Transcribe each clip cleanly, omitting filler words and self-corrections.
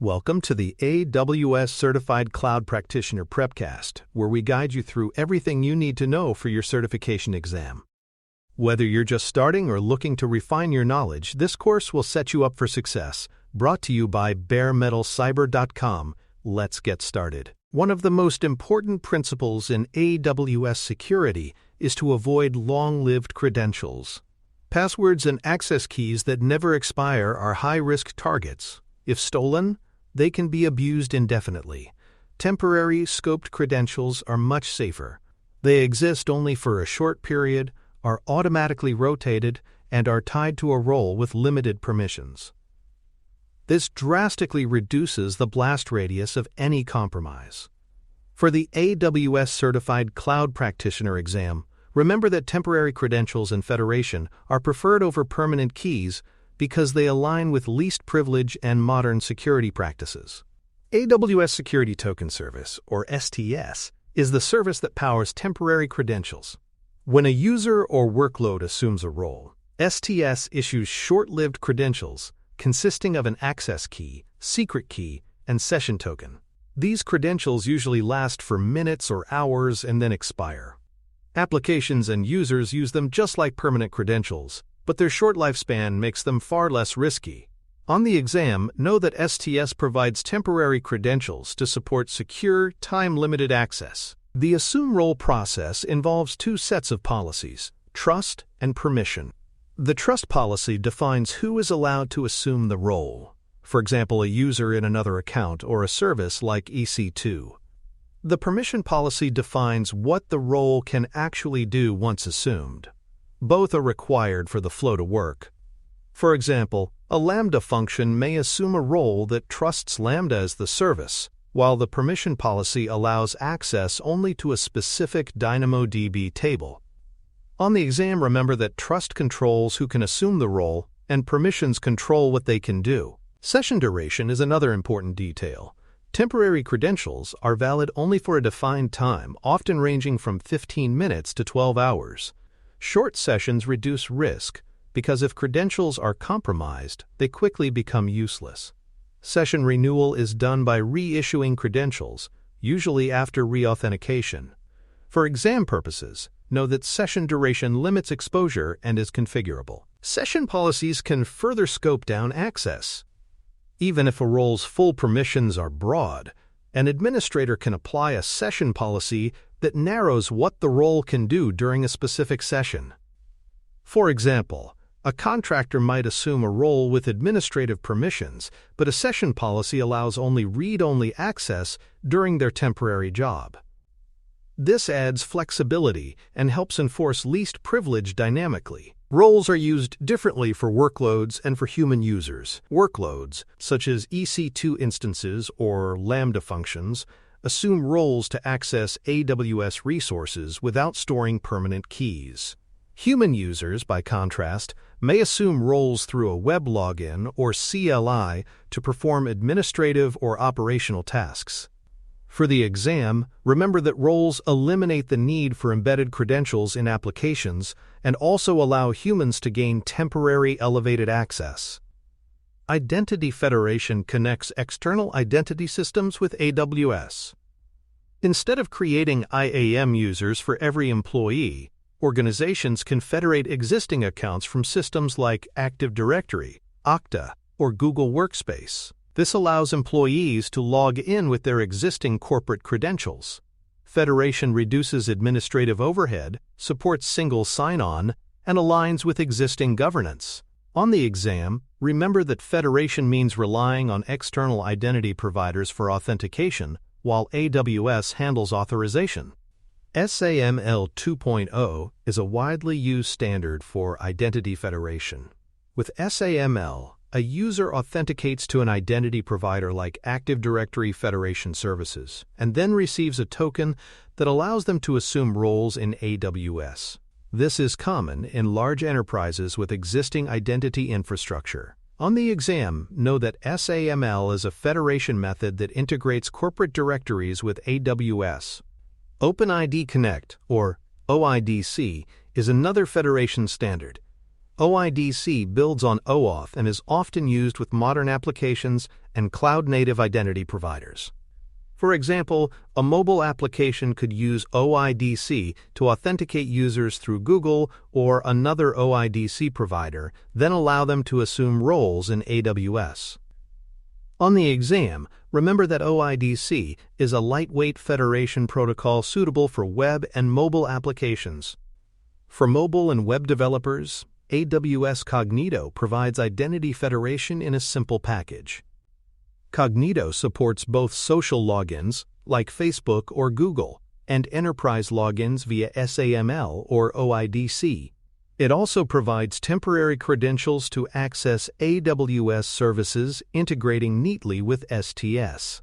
Welcome to the AWS Certified Cloud Practitioner Prepcast, where we guide you through everything you need to know for your certification exam. Whether you're just starting or looking to refine your knowledge, this course will set you up for success. Brought to you by baremetalcyber.com. Let's get started. One of the most important principles in AWS security is to avoid long-lived credentials. Passwords and access keys that never expire are high-risk targets. If stolen, they can be abused indefinitely. Temporary, scoped credentials are much safer. They exist only for a short period, are automatically rotated, and are tied to a role with limited permissions. This drastically reduces the blast radius of any compromise. For the AWS Certified Cloud Practitioner exam, remember that temporary credentials and federation are preferred over permanent keys because they align with least privilege and modern security practices. AWS Security Token Service, or STS, is the service that powers temporary credentials. When a user or workload assumes a role, STS issues short-lived credentials consisting of an access key, secret key, and session token. These credentials usually last for minutes or hours and then expire. Applications and users use them just like permanent credentials, but their short lifespan makes them far less risky. On the exam, know that STS provides temporary credentials to support secure, time-limited access. The assume role process involves two sets of policies, trust and permission. The trust policy defines who is allowed to assume the role, for example, a user in another account or a service like EC2. The permission policy defines what the role can actually do once assumed. Both are required for the flow to work. For example, a Lambda function may assume a role that trusts Lambda as the service, while the permission policy allows access only to a specific DynamoDB table. On the exam, remember that trust controls who can assume the role, and permissions control what they can do. Session duration is another important detail. Temporary credentials are valid only for a defined time, often ranging from 15 minutes to 12 hours. Short sessions reduce risk because if credentials are compromised, they quickly become useless. Session renewal is done by reissuing credentials, usually after reauthentication. For exam purposes, know that session duration limits exposure and is configurable. Session policies can further scope down access. Even if a role's full permissions are broad, an administrator can apply a session policy that narrows what the role can do during a specific session. For example, a contractor might assume a role with administrative permissions, but a session policy allows only read-only access during their temporary job. This adds flexibility and helps enforce least privilege dynamically. Roles are used differently for workloads and for human users. Workloads, such as EC2 instances or Lambda functions, assume roles to access AWS resources without storing permanent keys. Human users, by contrast, may assume roles through a web login or CLI to perform administrative or operational tasks. For the exam, remember that roles eliminate the need for embedded credentials in applications and also allow humans to gain temporary elevated access. Identity federation connects external identity systems with AWS. Instead of creating IAM users for every employee, organizations can federate existing accounts from systems like Active Directory, Okta, or Google Workspace. This allows employees to log in with their existing corporate credentials. Federation reduces administrative overhead, supports single sign-on, and aligns with existing governance. On the exam, remember that federation means relying on external identity providers for authentication, while AWS handles authorization. SAML 2.0 is a widely used standard for identity federation. With SAML, a user authenticates to an identity provider like Active Directory Federation Services and then receives a token that allows them to assume roles in AWS. This is common in large enterprises with existing identity infrastructure. On the exam, know that SAML is a federation method that integrates corporate directories with AWS. OpenID Connect, or OIDC, is another federation standard. OIDC builds on OAuth and is often used with modern applications and cloud-native identity providers. For example, a mobile application could use OIDC to authenticate users through Google or another OIDC provider, then allow them to assume roles in AWS. On the exam, remember that OIDC is a lightweight federation protocol suitable for web and mobile applications. For mobile and web developers, AWS Cognito provides identity federation in a simple package. Cognito supports both social logins, like Facebook or Google, and enterprise logins via SAML or OIDC. It also provides temporary credentials to access AWS services, integrating neatly with STS.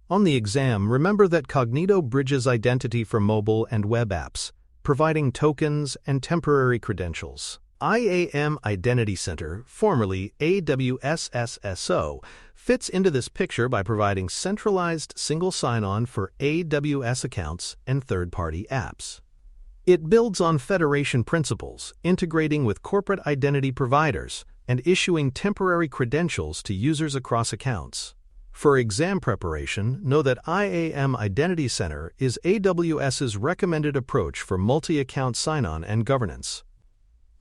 On the exam, remember that Cognito bridges identity for mobile and web apps, providing tokens and temporary credentials. IAM Identity Center, formerly AWS SSO, fits into this picture by providing centralized single sign-on for AWS accounts and third-party apps. It builds on federation principles, integrating with corporate identity providers and issuing temporary credentials to users across accounts. For exam preparation, know that IAM Identity Center is AWS's recommended approach for multi-account sign-on and governance.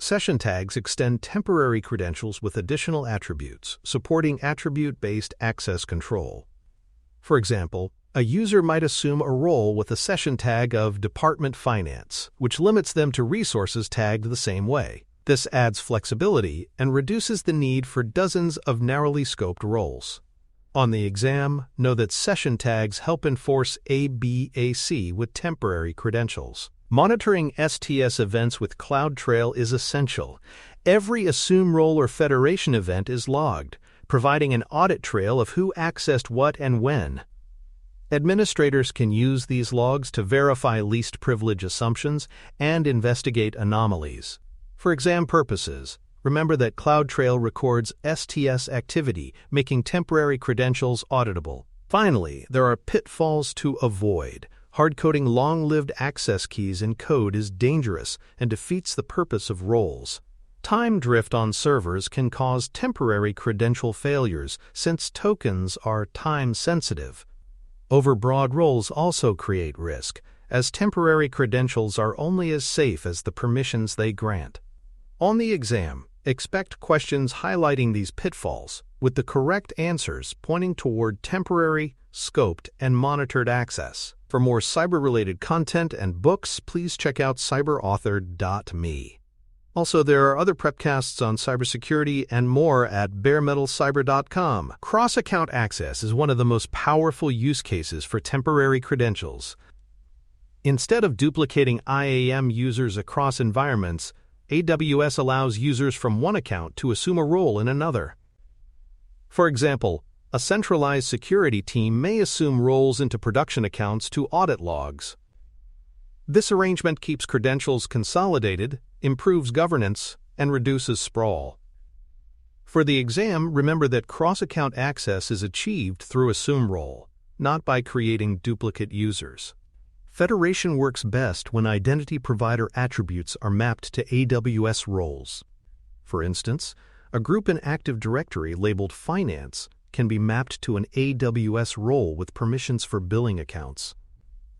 Session tags extend temporary credentials with additional attributes, supporting attribute-based access control. For example, a user might assume a role with a session tag of Department Finance, which limits them to resources tagged the same way. This adds flexibility and reduces the need for dozens of narrowly scoped roles. On the exam, know that session tags help enforce ABAC with temporary credentials. Monitoring STS events with CloudTrail is essential. Every assume role or federation event is logged, providing an audit trail of who accessed what and when. Administrators can use these logs to verify least privilege assumptions and investigate anomalies. For exam purposes, remember that CloudTrail records STS activity, making temporary credentials auditable. Finally, there are pitfalls to avoid. Hard-coding long-lived access keys in code is dangerous and defeats the purpose of roles. Time drift on servers can cause temporary credential failures since tokens are time-sensitive. Overbroad roles also create risk, as temporary credentials are only as safe as the permissions they grant. On the exam, expect questions highlighting these pitfalls, with the correct answers pointing toward temporary, scoped, and monitored access. For more cyber-related content and books, please check out cyberauthor.me. Also, there are other prepcasts on cybersecurity and more at baremetalcyber.com. Cross-account access is one of the most powerful use cases for temporary credentials. Instead of duplicating IAM users across environments, AWS allows users from one account to assume a role in another. For example, a centralized security team may assume roles into production accounts to audit logs. This arrangement keeps credentials consolidated, improves governance, and reduces sprawl. For the exam, remember that cross-account access is achieved through assume role, not by creating duplicate users. Federation works best when identity provider attributes are mapped to AWS roles. For instance, a group in Active Directory labeled Finance can be mapped to an AWS role with permissions for billing accounts.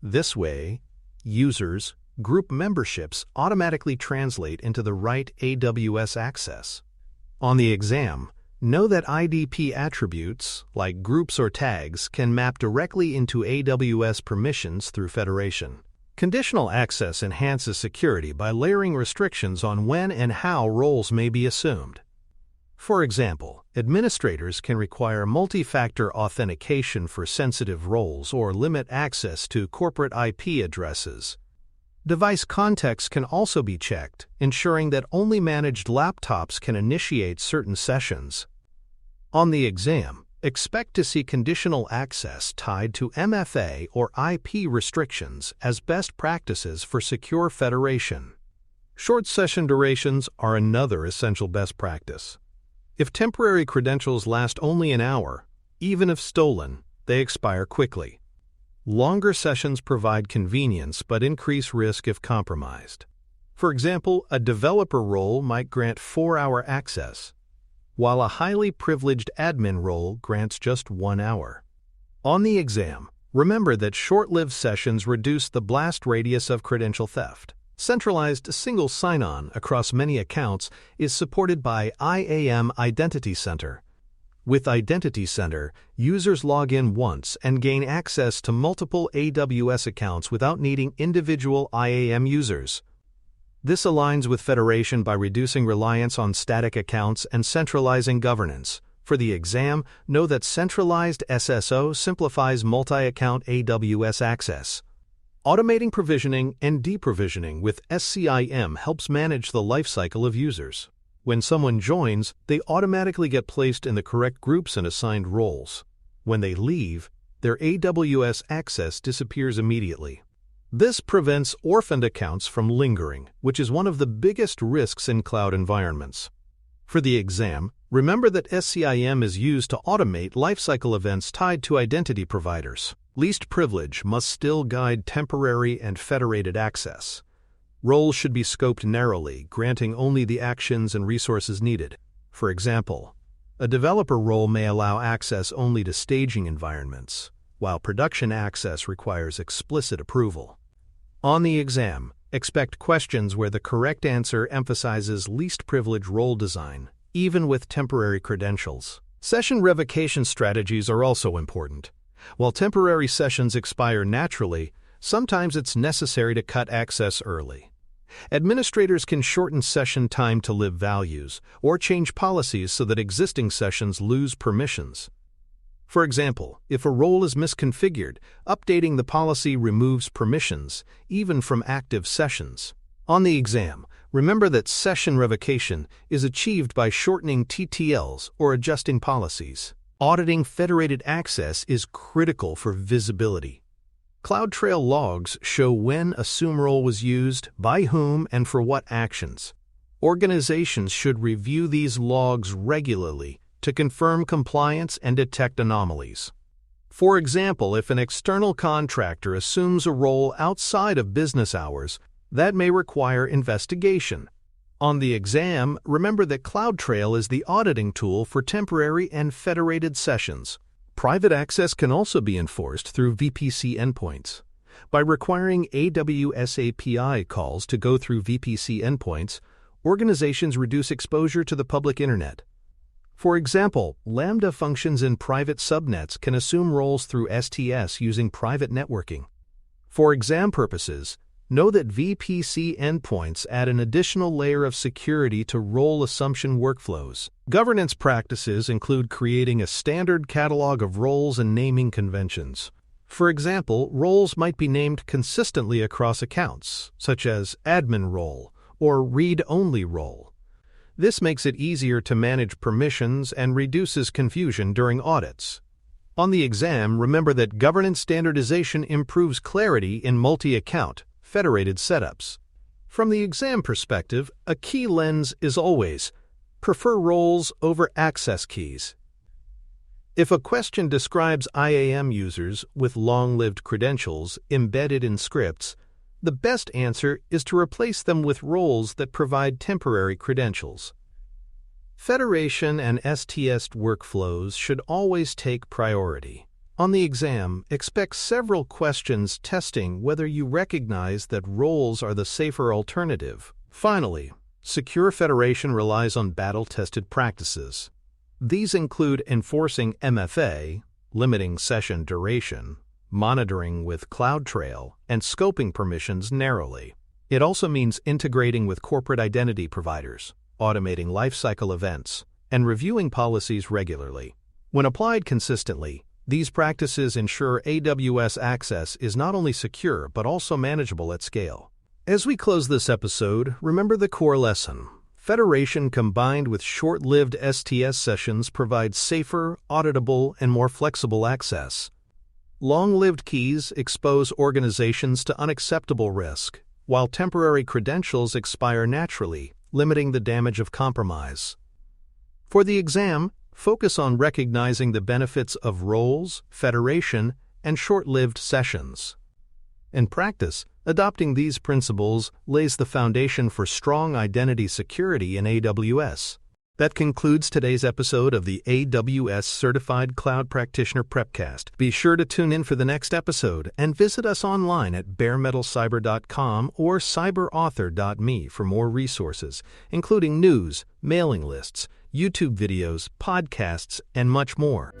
This way, users, group memberships automatically translate into the right AWS access. On the exam, know that IDP attributes, like groups or tags, can map directly into AWS permissions through federation. Conditional access enhances security by layering restrictions on when and how roles may be assumed. For example, administrators can require multi-factor authentication for sensitive roles or limit access to corporate IP addresses. Device context can also be checked, ensuring that only managed laptops can initiate certain sessions. On the exam, expect to see conditional access tied to MFA or IP restrictions as best practices for secure federation. Short session durations are another essential best practice. If temporary credentials last only an hour, even if stolen, they expire quickly. Longer sessions provide convenience but increase risk if compromised. For example, a developer role might grant 4-hour access. while a highly privileged admin role grants just 1 hour. On the exam, remember that short-lived sessions reduce the blast radius of credential theft. Centralized single sign-on across many accounts is supported by IAM Identity Center. With Identity Center, users log in once and gain access to multiple AWS accounts without needing individual IAM users. This aligns with federation by reducing reliance on static accounts and centralizing governance. For the exam, know that centralized SSO simplifies multi-account AWS access. Automating provisioning and deprovisioning with SCIM helps manage the lifecycle of users. When someone joins, they automatically get placed in the correct groups and assigned roles. When they leave, their AWS access disappears immediately. This prevents orphaned accounts from lingering, which is one of the biggest risks in cloud environments. For the exam, remember that SCIM is used to automate lifecycle events tied to identity providers. Least privilege must still guide temporary and federated access. Roles should be scoped narrowly, granting only the actions and resources needed. For example, a developer role may allow access only to staging environments, while production access requires explicit approval. On the exam, expect questions where the correct answer emphasizes least privilege role design, even with temporary credentials. Session revocation strategies are also important. While temporary sessions expire naturally, sometimes it's necessary to cut access early. Administrators can shorten session time to live values or change policies so that existing sessions lose permissions. For example, if a role is misconfigured, updating the policy removes permissions, even from active sessions. On the exam, remember that session revocation is achieved by shortening TTLs or adjusting policies. Auditing federated access is critical for visibility. CloudTrail logs show when a SUM role was used, by whom, and for what actions. Organizations should review these logs regularly to confirm compliance and detect anomalies. For example, if an external contractor assumes a role outside of business hours, that may require investigation. On the exam, remember that CloudTrail is the auditing tool for temporary and federated sessions. Private access can also be enforced through VPC endpoints. By requiring AWS API calls to go through VPC endpoints, organizations reduce exposure to the public internet. For example, Lambda functions in private subnets can assume roles through STS using private networking. For exam purposes, know that VPC endpoints add an additional layer of security to role assumption workflows. Governance practices include creating a standard catalog of roles and naming conventions. For example, roles might be named consistently across accounts, such as admin role or read-only role. This makes it easier to manage permissions and reduces confusion during audits. On the exam, remember that governance standardization improves clarity in multi-account, federated setups. From the exam perspective, a key lens is always prefer roles over access keys. If a question describes IAM users with long-lived credentials embedded in scripts, the best answer is to replace them with roles that provide temporary credentials. Federation and STS workflows should always take priority. On the exam, expect several questions testing whether you recognize that roles are the safer alternative. Finally, secure federation relies on battle-tested practices. These include enforcing MFA, limiting session duration, monitoring with CloudTrail, and scoping permissions narrowly. It also means integrating with corporate identity providers, automating lifecycle events, and reviewing policies regularly. When applied consistently, these practices ensure AWS access is not only secure but also manageable at scale. As we close this episode, remember the core lesson. Federation combined with short-lived STS sessions provides safer, auditable, and more flexible access. Long-lived keys expose organizations to unacceptable risk, while temporary credentials expire naturally, limiting the damage of compromise. For the exam, focus on recognizing the benefits of roles, federation, and short-lived sessions. In practice, adopting these principles lays the foundation for strong identity security in AWS. That concludes today's episode of the AWS Certified Cloud Practitioner Prepcast. Be sure to tune in for the next episode and visit us online at baremetalcyber.com or cyberauthor.me for more resources, including news, mailing lists, YouTube videos, podcasts, and much more.